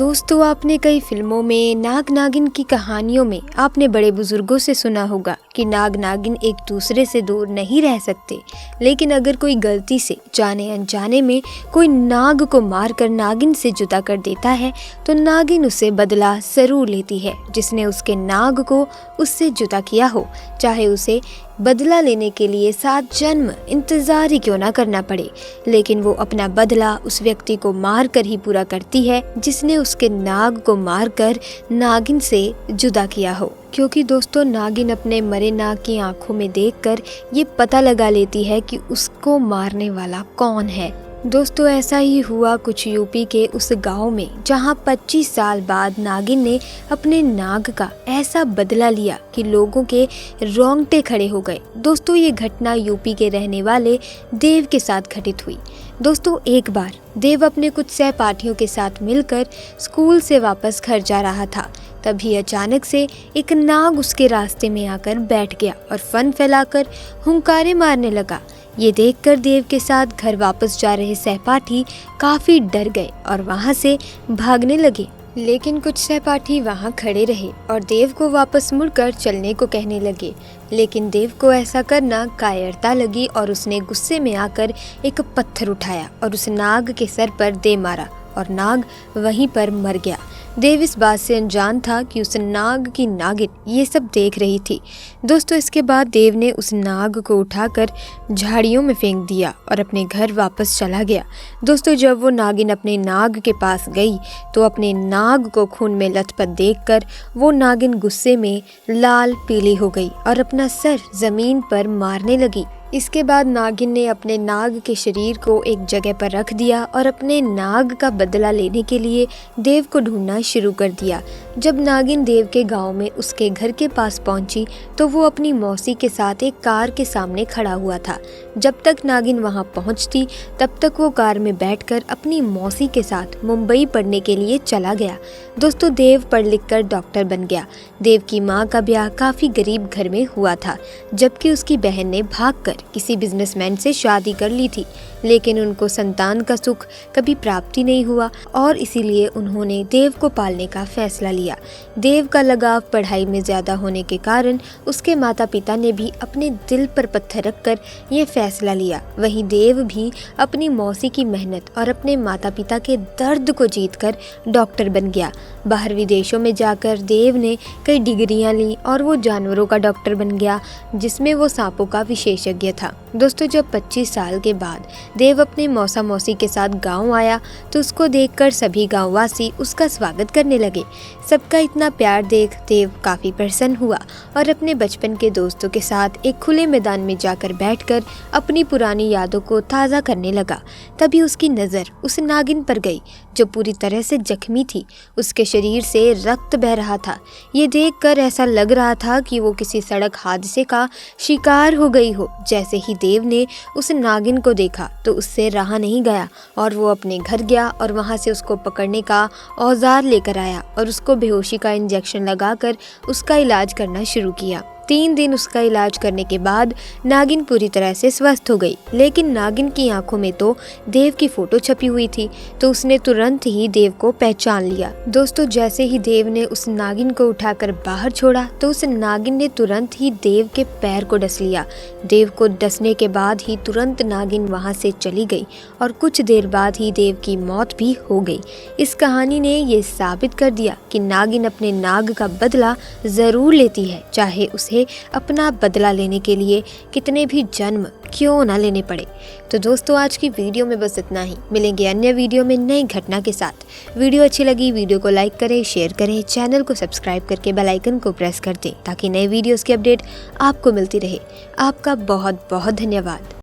दोस्तों, आपने कई फिल्मों में नाग नागिन की कहानियों में आपने बड़े बुजुर्गों से सुना होगा कि नाग नागिन एक दूसरे से दूर नहीं रह सकते। लेकिन अगर कोई गलती से जाने अनजाने में कोई नाग को मारकर नागिन से जुदा कर देता है तो नागिन उसे बदला जरूर लेती है, जिसने उसके नाग को उससे जुदा किया हो, चाहे उसे बदला लेने के लिए 7 जन्म इंतजार ही क्यों ना करना पड़े। लेकिन वो अपना बदला उस व्यक्ति को मार कर ही पूरा करती है जिसने उसके नाग को मारकर नागिन से जुदा किया हो। क्योंकि दोस्तों, नागिन अपने मरे नाग की आंखों में देखकर ये पता लगा लेती है कि उसको मारने वाला कौन है। दोस्तों, ऐसा ही हुआ कुछ यूपी के उस गांव में जहां 25 साल बाद नागिन ने अपने नाग का ऐसा बदला लिया कि लोगों के रोंगटे खड़े हो गए। दोस्तों, ये घटना यूपी के रहने वाले देव के साथ घटित हुई। दोस्तों, एक बार देव अपने कुछ सहपाठियों के साथ मिलकर स्कूल से वापस घर जा रहा था। तभी अचानक से एक नाग उसके रास्ते में आकर बैठ गया और फन फैलाकर हुंकारे मारने लगा। ये देखकर देव के साथ घर वापस जा रहे सहपाठी काफी डर गए और वहां से भागने लगे। लेकिन कुछ सहपाठी वहां खड़े रहे और देव को वापस मुड़कर चलने को कहने लगे। लेकिन देव को ऐसा करना कायरता लगी और उसने गुस्से में आकर एक पत्थर उठाया और उस नाग के सर पर दे मारा और नाग वहीं पर मर गया। देव इस बात से अनजान था कि उस नाग की नागिन ये सब देख रही थी। दोस्तों, इसके बाद देव ने उस नाग को उठाकर झाड़ियों में फेंक दिया और अपने घर वापस चला गया। दोस्तों, जब वो नागिन अपने नाग के पास गई तो अपने नाग को खून में लथपथ देखकर वो नागिन गुस्से में लाल पीली हो गई और अपना सर जमीन पर मारने लगी। इसके बाद नागिन ने अपने नाग के शरीर को एक जगह पर रख दिया और अपने नाग का बदला लेने के लिए देव को ढूंढना शुरू कर दिया। जब नागिन देव के गांव में उसके घर के पास पहुंची तो वो अपनी मौसी के साथ एक कार के सामने खड़ा हुआ था। जब तक नागिन वहां पहुंचती तब तक वो कार में बैठकर अपनी मौसी के साथ मुंबई पढ़ने के लिए चला गया। दोस्तों, देव पढ़ लिख कर डॉक्टर बन गया। देव की माँ का ब्याह काफ़ी गरीब घर में हुआ था, जबकि उसकी बहन ने भागकर किसी बिजनेसमैन से शादी कर ली थी। लेकिन उनको संतान का सुख कभी प्राप्ति नहीं हुआ और इसीलिए उन्होंने देव को पालने का फैसला लिया। देव का लगाव पढ़ाई में ज़्यादा होने के कारण उसके माता पिता ने भी अपने दिल पर पत्थर रखकर ये फैसला लिया। वहीं देव भी अपनी मौसी की मेहनत और अपने माता पिता के दर्द को जीतकर डॉक्टर बन गया। बाहर विदेशों में जाकर देव ने कई डिग्रियां ली और वो जानवरों का डॉक्टर बन गया, जिसमें वो सांपों का विशेषज्ञ था। दोस्तों, जब 25 साल के बाद देव अपने मौसा मौसी के साथ गांव आया तो उसको देखकर सभी गांववासी उसका स्वागत करने लगे। सबका इतना प्यार देख देव काफ़ी प्रसन्न हुआ और अपने बचपन के दोस्तों के साथ एक खुले मैदान में जाकर बैठकर अपनी पुरानी यादों को ताज़ा करने लगा। तभी उसकी नज़र उस नागिन पर गई जो पूरी तरह से जख्मी थी। उसके शरीर से रक्त बह रहा था। ये देखकर ऐसा लग रहा था कि वो किसी सड़क हादसे का शिकार हो गई हो। जैसे ही देव ने उस नागिन को देखा तो उससे रहा नहीं गया और वो अपने घर गया और वहाँ से उसको पकड़ने का औजार लेकर आया और उसको बेहोशी का इंजेक्शन लगाकर उसका इलाज करना शुरू किया। 3 दिन उसका इलाज करने के बाद नागिन पूरी तरह से स्वस्थ हो गई। लेकिन नागिन की आंखों में तो देव की फोटो छपी हुई थी, तो उसने तुरंत ही देव को पहचान लिया। दोस्तों, जैसे ही देव ने उस नागिन को उठाकर बाहर छोड़ा तो उस नागिन ने तुरंत ही देव के पैर को डस लिया। देव को डसने के बाद ही तुरंत नागिन वहां से चली गई और कुछ देर बाद ही देव की मौत भी हो गई। इस कहानी ने ये साबित कर दिया कि नागिन अपने नाग का बदला जरूर लेती है, चाहे उसे अपना बदला लेने के लिए कितने भी जन्म क्यों ना लेने पड़े। तो दोस्तों, आज की वीडियो में बस इतना ही। मिलेंगे अन्य वीडियो में नई घटना के साथ। वीडियो अच्छी लगी वीडियो को लाइक करें, शेयर करें, चैनल को सब्सक्राइब करके बेल आइकन को प्रेस कर दें ताकि नए वीडियोस की अपडेट आपको मिलती रहे। आपका बहुत बहुत धन्यवाद।